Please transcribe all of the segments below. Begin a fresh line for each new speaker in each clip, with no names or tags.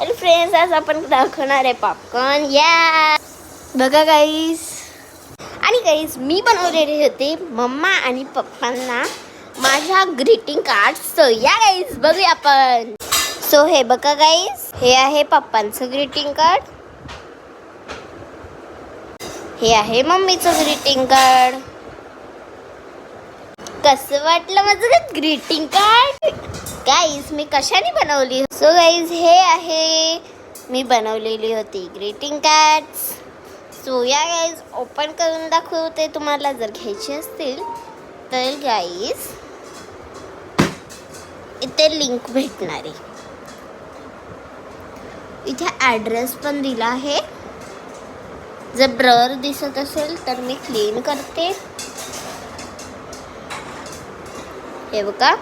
Hello friends, आज आपण दाखवणार आहे पॉपकॉर्न. या बघा गाईस. आणि गाईस, मी बनवलेले होते मम्मा आणि पप्पांना माझ्या ग्रीटिंग कार्ड. सो या गाईस, बघूया आपण. सो हे बघा गाईस, हे आहे पप्पांचं ग्रीटिंग कार्ड, हे आहे मम्मीचं ग्रीटिंग कार्ड. कसं वाटलं माझं ग्रीटिंग कार्ड गाईज? मी कशाने बनवली? सो गाईज, हे आहे मी बनवलेली होती ग्रीटिंग कार्ड्स. सो या गाईज, ओपन करून दाखवते तुम्हाला, जर घ्यायचे असतील तर. गाईज, इथे लिंक भेटणार आहे, इथे ॲड्रेस पण दिला आहे. जर ब्लर दिसत असेल तर मी क्लीन करते. हे बघा,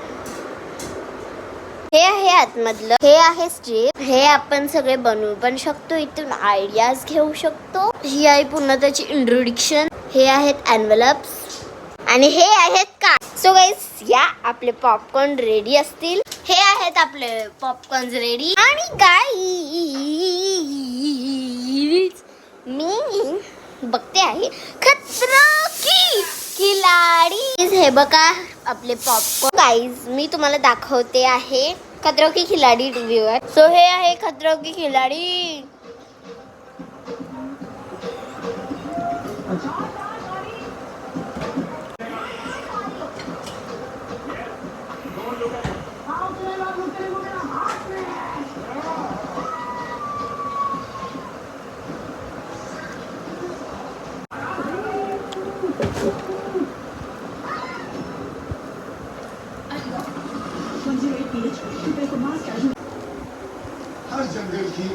हे आहे आतमधलं, हे आहे स्ट्रीप. हे आपण सगळे बनवू पण शकतो, इथून आयडियाज घेऊ शकतो. ही आहे पूर्ण त्याची इंट्रोडक्शन. हे आहेत एनवेलप्स आणि हे आहेत कार्ड. सो गाईस, या आपले पॉपकॉर्न रेडी असतील. हे आहेत आपले पॉपकॉर्न रेडी. आणि गाईस, मी बघते आहे खतरों की खिलाडी. हे बघा आपले पॉपकॉर्न. गाईज, मी तुम्हाला दाखवते आहे खतरों की खिलाडी व्ह्यूअर. सो हे आहे खतरों की खिलाडी.
हर जंगल की